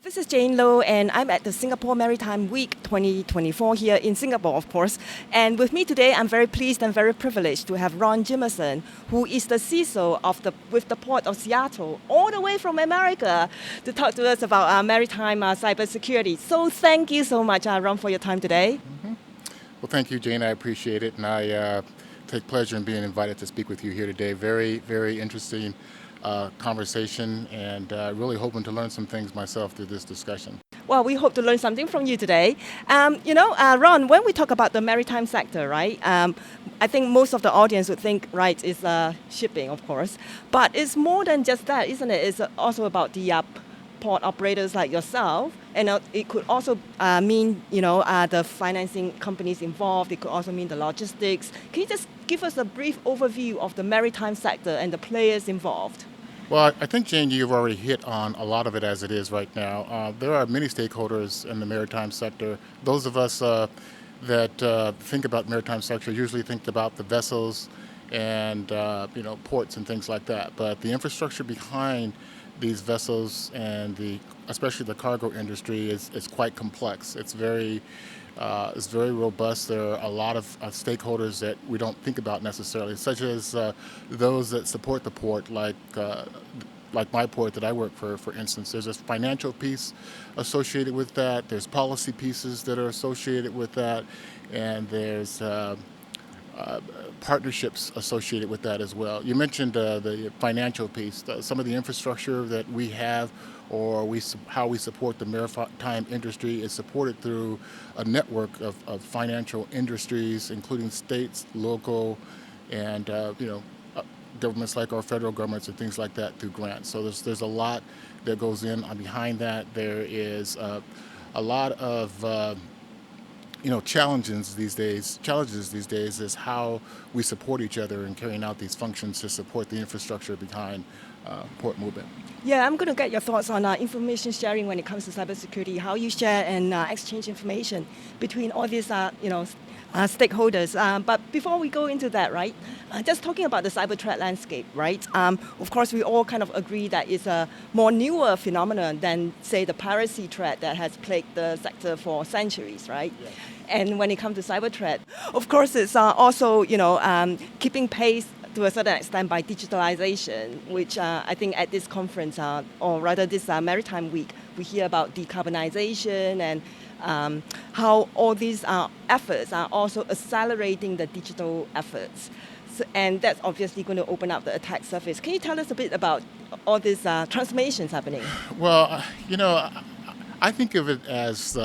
This is Jane Low, and I'm at the Singapore Maritime Week 2024 here in Singapore, of course. And with me today, I'm very pleased and very privileged to have Ron Jimerson, who is the CISO with the Port of Seattle, all the way from America, to talk to us about maritime cybersecurity. So thank you so much, Ron, for your time today. Well, thank you, Jane. I appreciate it, and I take pleasure in being invited to speak with you here today. Very, very interesting conversation, and really hoping to learn some things myself through this discussion. Well, we hope to learn something from you today. Ron, when we talk about the maritime sector, right, I think most of the audience would think, right, is shipping, of course. But it's more than just that, isn't it? It's also about the port operators like yourself, and it could also mean, the financing companies involved. It could also mean the logistics. Can you just give us a brief overview of the maritime sector and the players involved? Well, I think, Jane, you've already hit on a lot of it as it is right now. There are many stakeholders in the maritime sector. Those of us that think about maritime sector usually think about the vessels and ports and things like that. But the infrastructure behind these vessels and especially the cargo industry is quite complex. It's very robust. There are a lot of stakeholders that we don't think about necessarily, such as those that support the port, like my port that I work for instance. There's a financial piece associated with that. There's policy pieces that are associated with that, and there's partnerships associated with that as well. You mentioned the financial piece. Some of the infrastructure that we have, or how we support the maritime industry, is supported through a network of financial industries, including states, local, and governments like our federal governments and things like that through grants. So there's a lot that goes in behind that. There is a lot of challenges these days is how we support each other in carrying out these functions to support the infrastructure behind port movement. Yeah, I'm going to get your thoughts on information sharing when it comes to cybersecurity, how you share and exchange information between all these stakeholders. But before we go into that, right, just talking about the cyber threat landscape, right, of course, we all kind of agree that it's a more newer phenomenon than, say, the piracy threat that has plagued the sector for centuries, right? Yeah. And when it comes to cyber threat, of course, it's also, keeping pace to a certain extent by digitalization, which I think at this conference, or rather this Maritime Week, we hear about decarbonization and how all these efforts are also accelerating the digital efforts. So, and that's obviously going to open up the attack surface. Can you tell us a bit about all these transformations happening? Well, I think of it as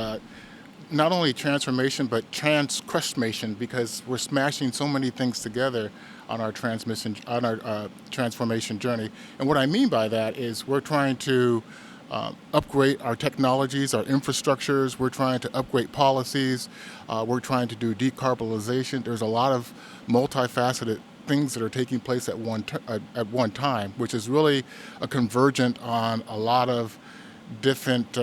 not only transformation, but transcrustation, because we're smashing so many things together on our transformation journey. And what I mean by that is we're trying to upgrade our technologies, our infrastructures. We're trying to upgrade policies. We're trying to do decarbonization. There's a lot of multifaceted things that are taking place at one time, which is really a convergent on a lot of different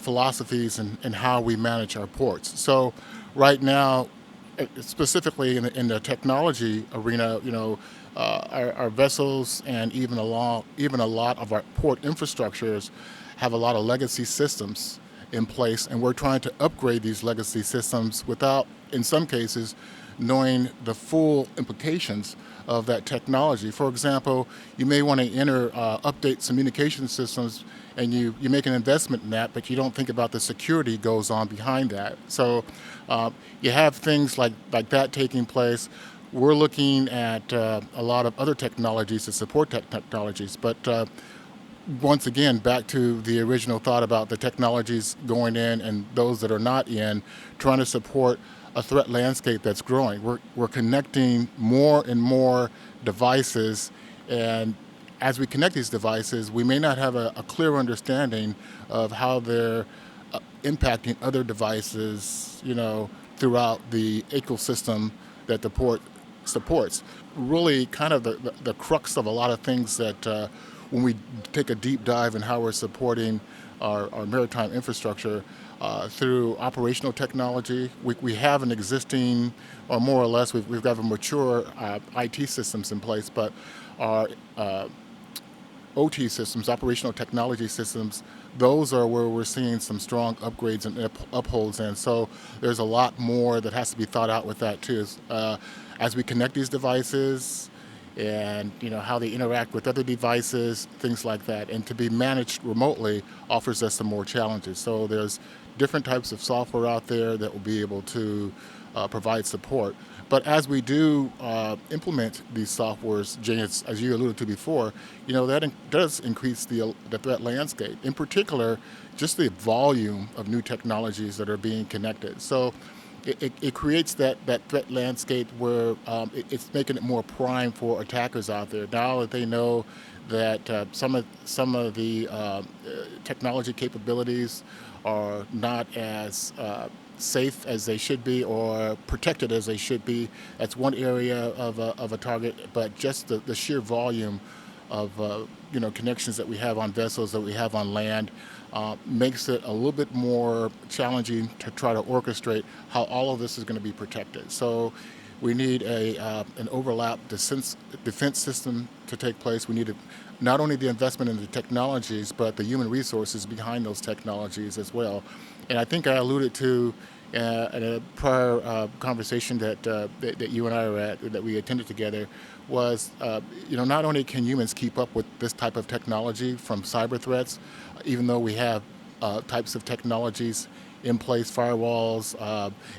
philosophies and how we manage our ports. So right now, specifically in the technology arena, our vessels and even a lot of our port infrastructures have a lot of legacy systems in place, and we're trying to upgrade these legacy systems without, in some cases, knowing the full implications of that technology. For example, you may want to update some communication systems, and you make an investment in that, but you don't think about the security goes on behind that. So you have things like that taking place. We're looking at a lot of other technologies to support technologies, but once again, back to the original thought about the technologies going in and those that are not in, trying to support a threat landscape that's growing. We're connecting more and more devices, and as we connect these devices, we may not have a clear understanding of how they're impacting other devices, throughout the ecosystem that the port supports. Really kind of the crux of a lot of things that when we take a deep dive in how we're supporting our maritime infrastructure through operational technology. We have an existing, or more or less, we've got a mature IT systems in place, but our OT systems, operational technology systems, those are where we're seeing some strong upgrades and upholds in. So there's a lot more that has to be thought out with that too. As we connect these devices, and how they interact with other devices, things like that, and to be managed remotely offers us some more challenges. So there's different types of software out there that will be able to provide support. But as we do implement these softwares, Jane, as you alluded to before, that does increase the threat landscape. In particular, just the volume of new technologies that are being connected. So it creates that threat landscape where it's making it more prime for attackers out there. Now that they know that some of the technology capabilities are not as safe as they should be or protected as they should be. That's one area of a target, but just the sheer volume of connections that we have on vessels, that we have on land, makes it a little bit more challenging to try to orchestrate how all of this is going to be protected. So we need an overlap defense system to take place. We need not only the investment in the technologies, but the human resources behind those technologies as well. And I think I alluded to in a prior conversation that you and I were at, that we attended together, was not only can humans keep up with this type of technology from cyber threats, even though we have types of technologies in place, firewalls,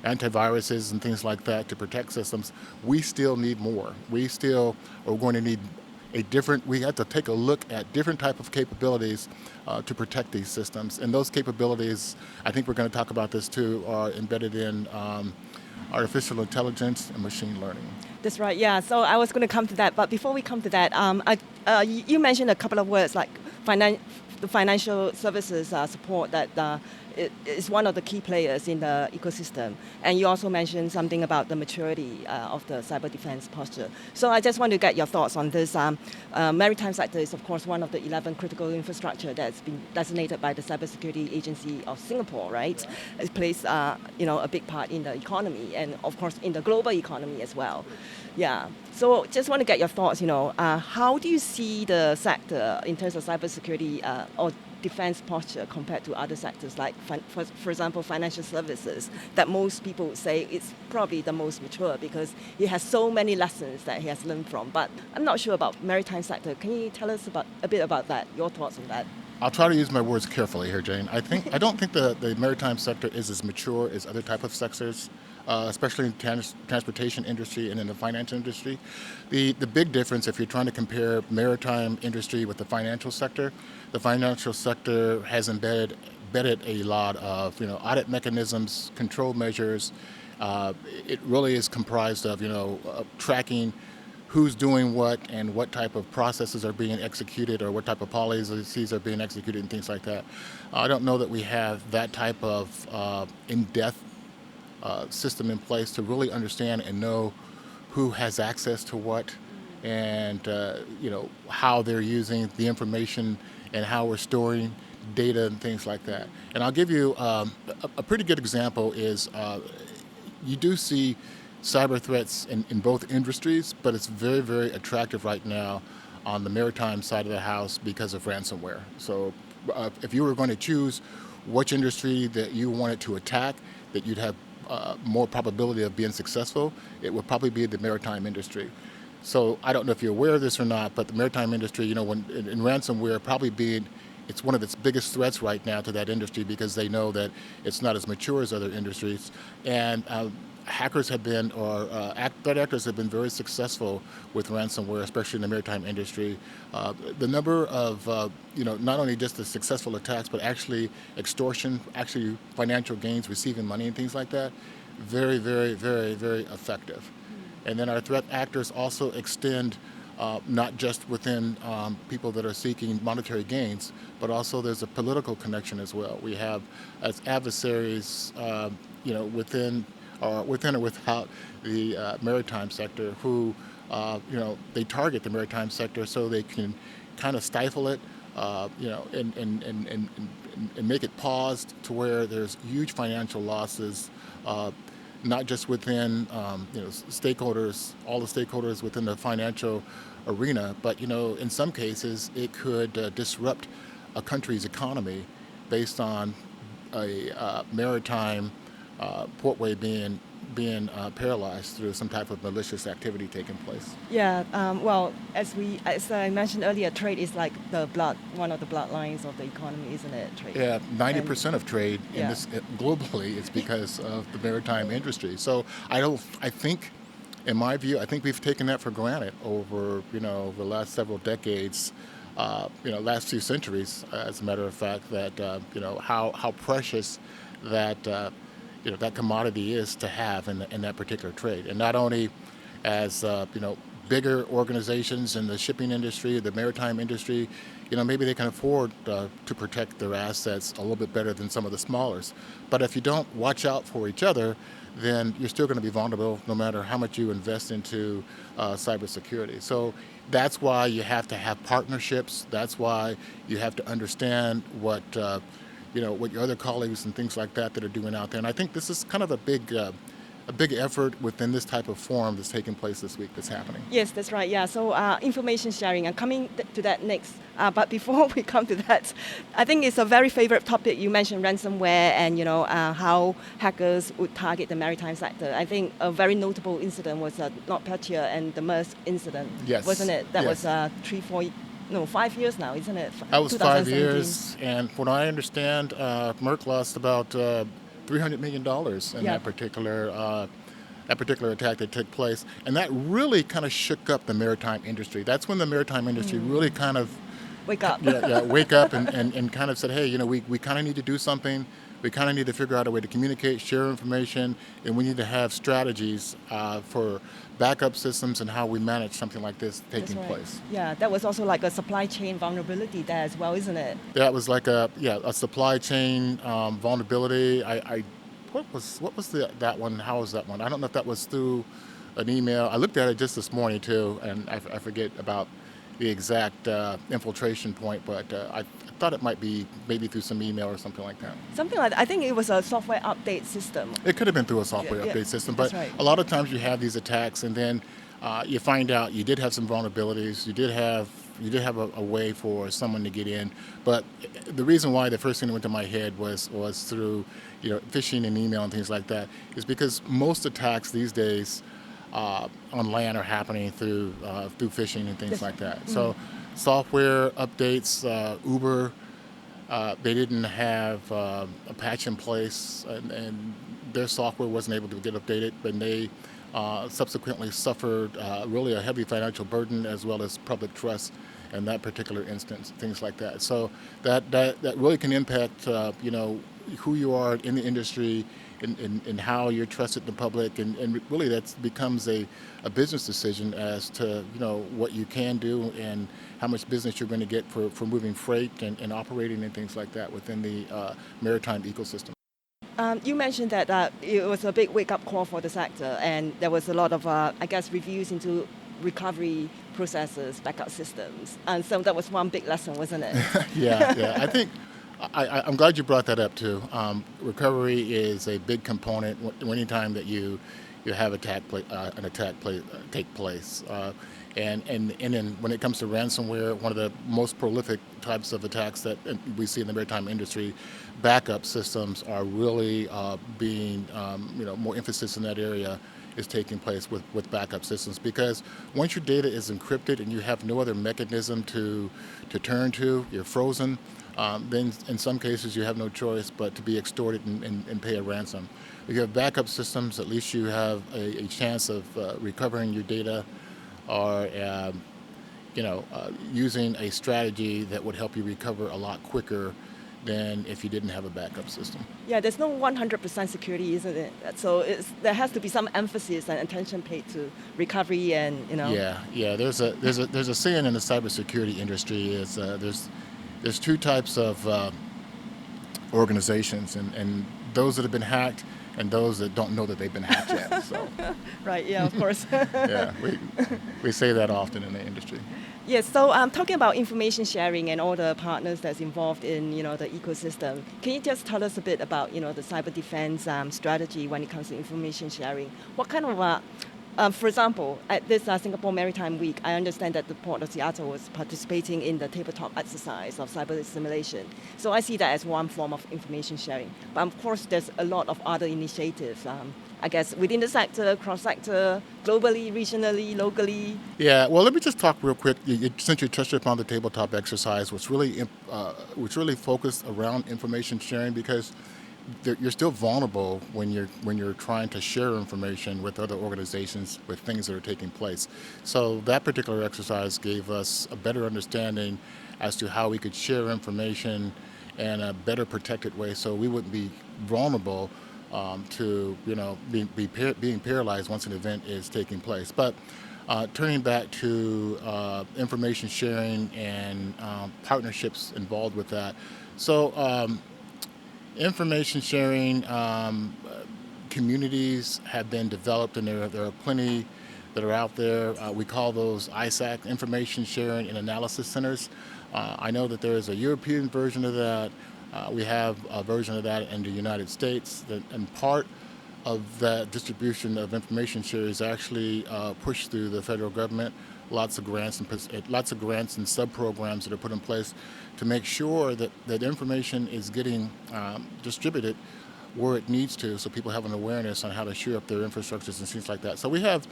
antiviruses, and things like that to protect systems, we still need more. We still are going to need we have to take a look at different type of capabilities to protect these systems. And those capabilities, I think we're going to talk about this too, are embedded in artificial intelligence and machine learning. That's right, yeah. So I was going to come to that, but before we come to that, you mentioned a couple of words like the financial services support that is one of the key players in the ecosystem. And you also mentioned something about the maturity of the cyber defense posture. So I just want to get your thoughts on this. Maritime sector is, of course, one of the 11 critical infrastructure that's been designated by the Cybersecurity Agency of Singapore, right? It plays a big part in the economy and, of course, in the global economy as well. Yeah. So just want to get your thoughts, how do you see the sector in terms of cybersecurity or defense posture compared to other sectors like, for example, financial services, that most people would say it's probably the most mature because it has so many lessons that he has learned from. But I'm not sure about maritime sector. Can you tell us a bit about that, your thoughts on that? I'll try to use my words carefully here, Jane. I don't think the maritime sector is as mature as other type of sectors, especially in transportation industry and in the financial industry. The big difference, if you're trying to compare maritime industry with the financial sector has embedded a lot of audit mechanisms, control measures. It really is comprised of tracking who's doing what and what type of processes are being executed or what type of policies are being executed and things like that. I don't know that we have that type of in-depth system in place to really understand and know who has access to what and how they're using the information and how we're storing data and things like that. And I'll give you a pretty good example is you do see cyber threats in both industries, but it's very, very attractive right now on the maritime side of the house because of ransomware. So if you were going to choose which industry that you wanted to attack, that you'd have more probability of being successful, it would probably be the maritime industry. So I don't know if you're aware of this or not, but the maritime industry, when in ransomware it's one of its biggest threats right now to that industry because they know that it's not as mature as other industries. And hackers have been, or threat actors have been very successful with ransomware, especially in the maritime industry. The number of, not only just the successful attacks, but actually extortion, actually financial gains, receiving money and things like that, very, very, very, very effective. And then our threat actors also extend not just within people that are seeking monetary gains, but also there's a political connection as well. We have as adversaries, within or without the maritime sector who, they target the maritime sector so they can kind of stifle it, and make it paused to where there's huge financial losses, not just within, stakeholders, all the stakeholders within the financial arena, but, in some cases it could disrupt a country's economy based on a maritime portway being paralyzed through some type of malicious activity taking place. Yeah, well, as I mentioned earlier, trade is like one of the bloodlines of the economy, isn't it? Trade. Yeah, 90% And of trade in yeah, this globally is because of the maritime industry. So I think, in my view, I think we've taken that for granted over the last several decades, last few centuries. As a matter of fact, that how precious that that commodity is to have in that particular trade, and not only as bigger organizations in the shipping industry, the maritime industry, maybe they can afford to protect their assets a little bit better than some of the smallers. But if you don't watch out for each other, then you're still going to be vulnerable no matter how much you invest into cybersecurity. So that's why you have to have partnerships. That's why you have to understand what your other colleagues and things like that are doing out there. And I think this is kind of a big effort within this type of forum that's taking place this week that's happening. yes, that's right. Yeah, so information sharing, and coming to that next. But before we come to that, I think it's a very favorite topic. You mentioned ransomware and how hackers would target the maritime sector. I think a very notable incident was NotPetya and the Maersk incident, Yes. wasn't it? That Yes. was 5 years now, isn't it? That was 5 2017. years, and from what I understand, Merck lost about $300 million in Yeah. that particular attack that took place, and that really kind of shook up the maritime industry. That's when the maritime industry really kind of Wake up. wake up and kind of said, hey, we kind of need to do something. We kind of need to figure out a way to communicate, share information, and we need to have strategies for backup systems and how we manage something like this taking That's right. place. Yeah, that was also like a supply chain vulnerability there as well, isn't it? That was like a supply chain vulnerability. What was that one? How was that one? I don't know if that was through an email. I looked at it just this morning too, and I forget about the exact infiltration point, but I thought it might be maybe through some email or something like that. Something like that. I think it was a software update system. It could have been through a software Yeah, update system, but that's right. a lot of times you have these attacks, and then you find out you did have some vulnerabilities. You did have a way for someone to get in, but the reason why the first thing that went to my head was through phishing and email and things like that is because most attacks these days on land are happening through phishing and things like that. So software updates, Uber, they didn't have a patch in place, and their software wasn't able to get updated, and they subsequently suffered really a heavy financial burden as well as public trust in that particular instance, things like that. So that really can impact who you are in the industry and how you're trusted in the public, and really that becomes a business decision as to what you can do and how much business you're going to get for moving freight and operating and things like that within the maritime ecosystem. You mentioned that it was a big wake-up call for the sector, and there was a lot of, reviews into recovery processes, backup systems, and so that was one big lesson, wasn't it? Yeah. I think I'm glad you brought that up too. Recovery is a big component anytime that you have an attack take place. And then when it comes to ransomware, one of the most prolific types of attacks that we see in the maritime industry, backup systems are really being more emphasis in that area is taking place with backup systems, because once your data is encrypted and you have no other mechanism to turn to, you're frozen, then in some cases you have no choice but to be extorted and pay a ransom. If you have backup systems, at least you have a chance of recovering your data, or using a strategy that would help you recover a lot quicker than if you didn't have a backup system. Yeah, there's no 100% security, isn't it? So there has to be some emphasis and attention paid to recovery and Yeah. There's a saying in the cybersecurity industry is there's two types of organizations, and those that have been hacked and those that don't know that they've been hacked yet. So Right, yeah, of course. yeah, we say that often in the industry. Yes, so talking about information sharing and all the partners that's involved in the ecosystem, can you just tell us a bit about the cyber defense strategy when it comes to information sharing? What kind of For example, at this Singapore Maritime Week, I understand that the Port of Seattle was participating in the tabletop exercise of cyber simulation. So I see that as one form of information sharing. But of course, there's a lot of other initiatives, I guess, within the sector, cross-sector, globally, regionally, locally. Yeah, well, let me just talk real quick. Since you touched upon the tabletop exercise, which really focused around information sharing, because you're still vulnerable when you're trying to share information with other organizations with things that are taking place. So that particular exercise gave us a better understanding as to how we could share information in a better protected way, so we wouldn't be vulnerable to being paralyzed once an event is taking place. But turning back to information sharing and partnerships involved with that. So information sharing communities have been developed, and there are plenty that are out there. We call those ISAC, Information Sharing and Analysis Centers. I know that there is a European version of that. We have a version of that in the United States, and part of that distribution of information share is actually pushed through the federal government. Lots of grants and sub-programs that are put in place to make sure that information is getting distributed where it needs to, so people have an awareness on how to shore up their infrastructures and things like that. So we have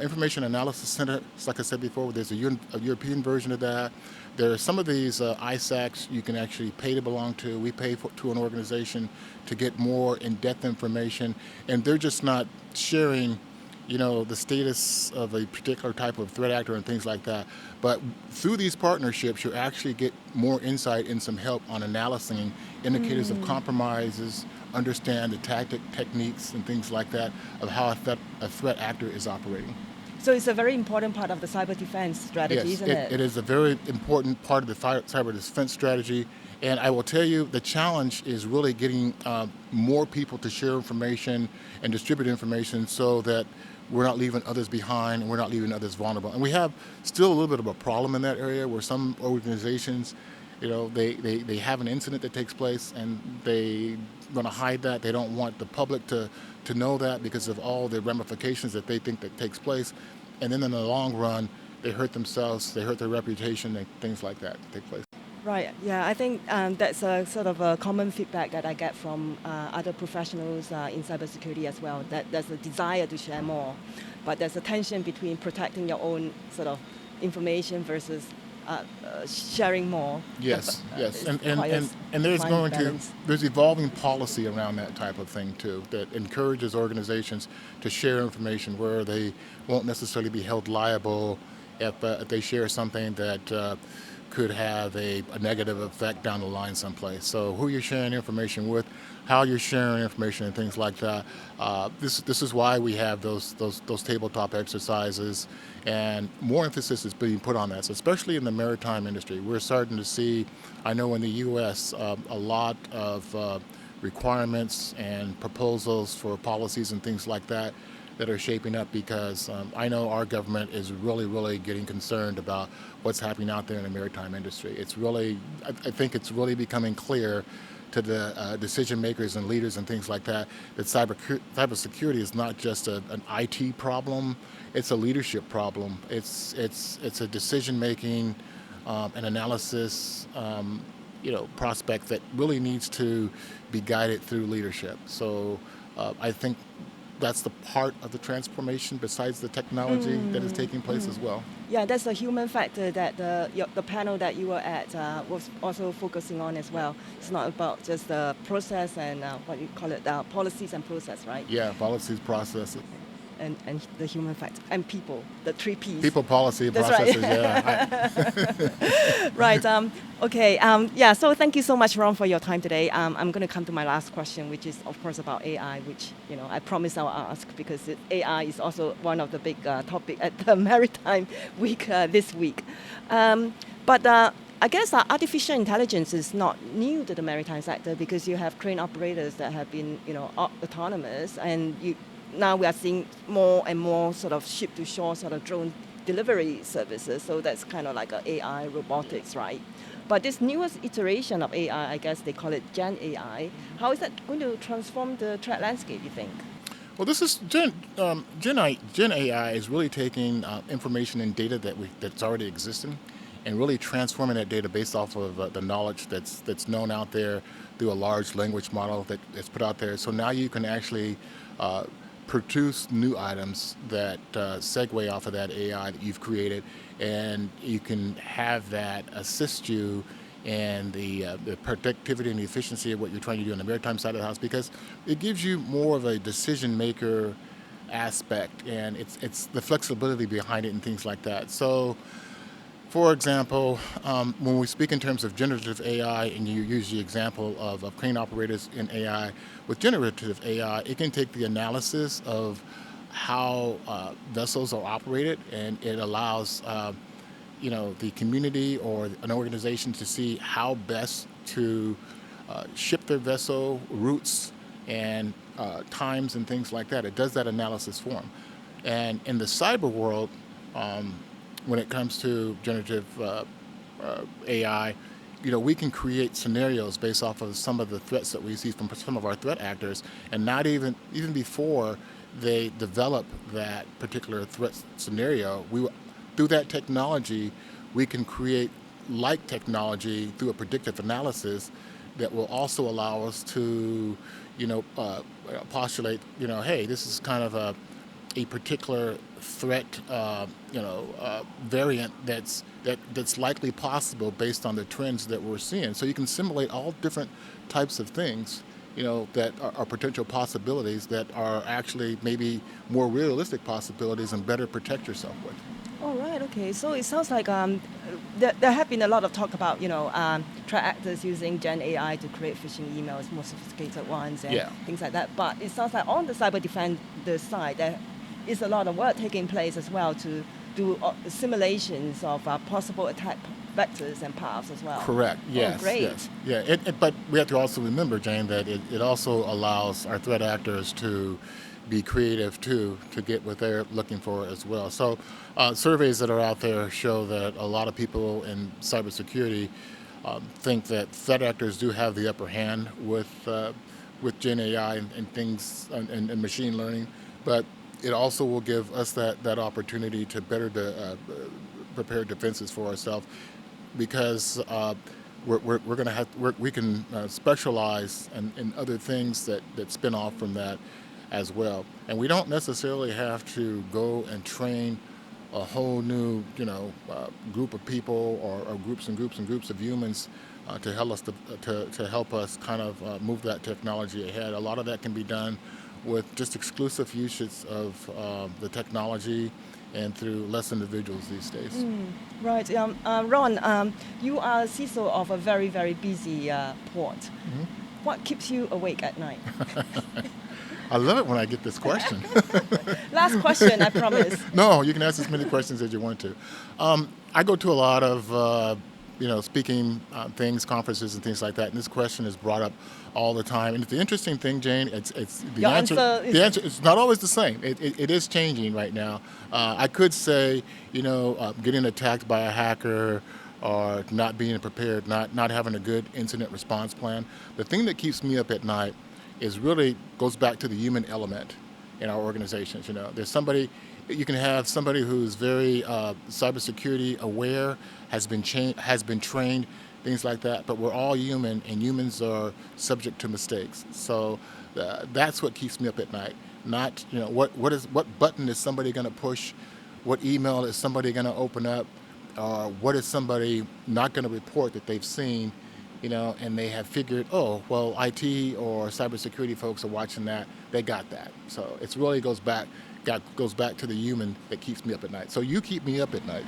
Information Analysis Center, like I said before. There's a European version of that. There are some of these ISACs you can actually pay to belong to. We pay to an organization to get more in-depth information, and they're just not sharing the status of a particular type of threat actor and things like that. But through these partnerships, you actually get more insight and some help on analyzing indicators of compromises, understand the techniques and things like that of how a threat actor is operating. So it's a very important part of the cyber defense strategy, Yes, isn't it? It is a very important part of the cyber defense strategy. And I will tell you, the challenge is really getting more people to share information and distribute information so that we're not leaving others behind and we're not leaving others vulnerable. And we have still a little bit of a problem in that area where some organizations, they have an incident that takes place and they want to hide that. They don't want the public to know that because of all the ramifications that they think that takes place. And then in the long run, they hurt themselves, they hurt their reputation, and things like that take place. Right. Yeah, I think that's a sort of a common feedback that I get from other professionals in cybersecurity as well, that there's a desire to share more, but there's a tension between protecting your own sort of information versus sharing more. Yes, and Balance. there's evolving policy around that type of thing too, that encourages organizations to share information where they won't necessarily be held liable if they share something that could have a negative effect down the line someplace. So who you're sharing information with, how you're sharing information, and things like that. This is why we have those tabletop exercises, and more emphasis is being put on that. So especially in the maritime industry, we're starting to see, I know in the U.S., a lot of requirements and proposals for policies and things like that are shaping up, because I know our government is really getting concerned about what's happening out there in the maritime industry. It's really, I think it's really becoming clear to the decision makers and leaders and things like that cybersecurity is not just an IT problem, it's a leadership problem. It's a decision making and analysis prospect that really needs to be guided through leadership. So I think that's the part of the transformation besides the technology that is taking place as well. Yeah, that's a human factor that the panel that you were at was also focusing on as well. It's not about just the process and what you call it, policies and process, right? Yeah, policies, processes. And the human factor and people, the 3 Ps. People, policy, and That's processes. Right. Yeah. Right. Okay. Yeah. So thank you so much, Ron, for your time today. I'm going to come to my last question, which is, of course, about AI, which I promise I'll ask because AI is also one of the big topic at the Maritime Week this week. But I guess artificial intelligence is not new to the maritime sector because you have crane operators that have been, autonomous, and now we are seeing more and more sort of ship-to-shore sort of drone delivery services. So that's kind of like a AI robotics, right? But this newest iteration of AI, I guess they call it Gen AI, how is that going to transform the threat landscape, you think? Well, this is Gen AI is really taking information and data that's already existing, and really transforming that data based off of the knowledge that's known out there through a large language model that's put out there. So now you can actually uh, produce new items that segue off of that AI that you've created, and you can have that assist you in the productivity and the efficiency of what you're trying to do on the maritime side of the house, because it gives you more of a decision maker aspect, and it's the flexibility behind it and things like that. So for example, when we speak in terms of generative AI, and you use the example of crane operators in AI, with generative AI, it can take the analysis of how vessels are operated, and it allows the community or an organization to see how best to ship their vessel routes and times and things like that. It does that analysis for them. And in the cyber world, um, when it comes to generative AI, we can create scenarios based off of some of the threats that we see from some of our threat actors, and not even before they develop that particular threat scenario, through that technology, we can create like technology through a predictive analysis that will also allow us to, postulate, hey, this is kind of a particular threat, variant that's likely possible based on the trends that we're seeing. So you can simulate all different types of things, that are potential possibilities that are actually maybe more realistic possibilities and better protect yourself with. All right. Okay. So it sounds like there have been a lot of talk about threat actors using Gen AI to create phishing emails, more sophisticated ones, and Yeah. things like that. But it sounds like on the cyber defender side, there is a lot of work taking place as well to do simulations of possible attack vectors and paths as well. Correct. Oh, Yes. great. Yes. Yeah. But we have to also remember, Jane, that it also allows our threat actors to be creative too, to get what they're looking for as well. So surveys that are out there show that a lot of people in cybersecurity think that threat actors do have the upper hand with Gen AI and things and machine learning, but it also will give us that opportunity to better prepare defenses for ourselves, because we're going to we can specialize in other things that spin off from that as well. And we don't necessarily have to go and train a whole new group of people, or groups and groups and groups of humans to help us kind of move that technology ahead. A lot of that can be done with just exclusive usage of the technology and through less individuals these days. Right. Ron, you are CISO of a very, very busy port. What keeps you awake at night? I love it when I get this question. Last question, I promise. No, you can ask as many questions as you want to. I go to a lot of speaking things, conferences, and things like that, and this question is brought up all the time. And the interesting thing, Jane, it's the Your answer. answer is- The answer is not always the same. It is changing right now. I could say, getting attacked by a hacker, or not being prepared, not having a good incident response plan. The thing that keeps me up at night is really goes back to the human element in our organizations. There's somebody, you can have somebody who's very cybersecurity aware, has been trained, things like that. But we're all human, and humans are subject to mistakes. So that's what keeps me up at night. Not what button is somebody going to push, what email is somebody going to open up, what is somebody not going to report that they've seen, and they have figured, oh, well, IT or cybersecurity folks are watching that, they got that. So it really goes back to the human that keeps me up at night. So you keep me up at night.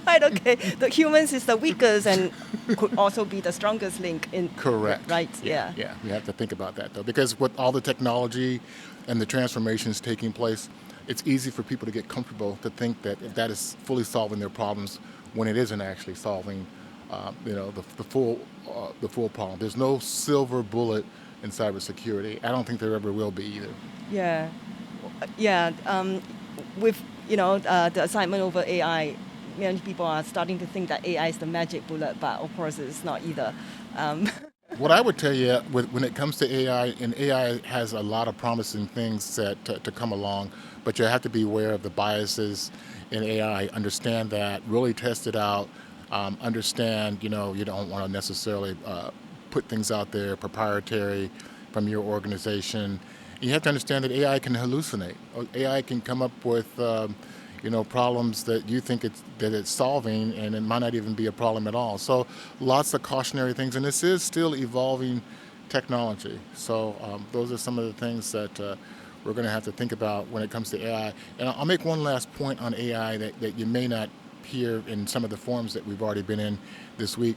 Right, okay. The humans is the weakest and could also be the strongest link in. Correct. Right, yeah. Yeah, we have to think about that, though, because with all the technology and the transformations taking place, it's easy for people to get comfortable to think that is fully solving their problems, when it isn't actually solving the full problem. There's no silver bullet in cybersecurity. I don't think there ever will be either. Yeah, yeah. With the assignment over AI, many people are starting to think that AI is the magic bullet, but of course it's not either. Um, What I would tell you when it comes to AI, and AI has a lot of promising things to come along, but you have to be aware of the biases in AI, understand that, really test it out, understand, you don't want to necessarily put things out there proprietary from your organization. You have to understand that AI can hallucinate. AI can come up with problems that you think it's solving, and it might not even be a problem at all. So lots of cautionary things, and this is still evolving technology. So those are some of the things that we're going to have to think about when it comes to AI. And I'll make one last point on AI that you may not hear in some of the forums that we've already been in this week.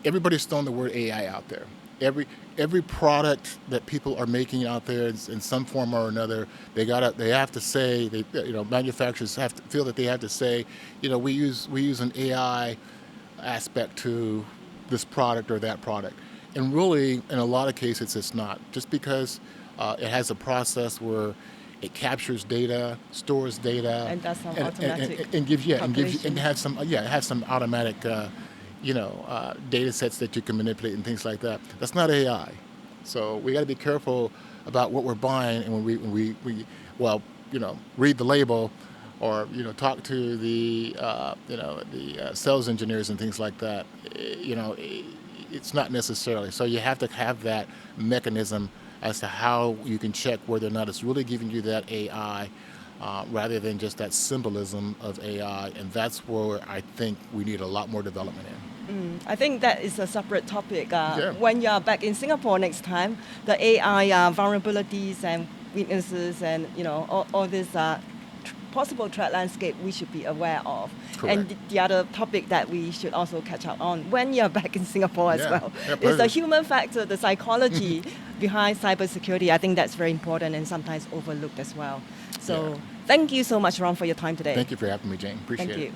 Everybody's throwing the word AI out there. Every product that people are making out there in some form or another, they have to say, manufacturers have to feel that they have to say, we use an AI aspect to this product or that product. And really, in a lot of cases, it's not. Just because it has a process where it captures data, stores data, And does some automatic and gives calculations. and has some automatic data sets that you can manipulate and things like that. That's not AI. So we got to be careful about what we're buying, and when we read the label, or talk to the sales engineers and things like that. It's not necessarily. So you have to have that mechanism as to how you can check whether or not it's really giving you that AI, rather than just that symbolism of AI. And that's where I think we need a lot more development in. I think that is a separate topic. Yeah. When you're back in Singapore next time, the AI vulnerabilities and weaknesses and all this possible threat landscape we should be aware of. Correct. And the other topic that we should also catch up on when you're back in Singapore as well is the pleasure. human factor, the psychology behind cybersecurity. I think that's very important and sometimes overlooked as well. So Yeah. thank you so much, Ron, for your time today. Thank you for having me, Jane. Appreciate Thank it. you.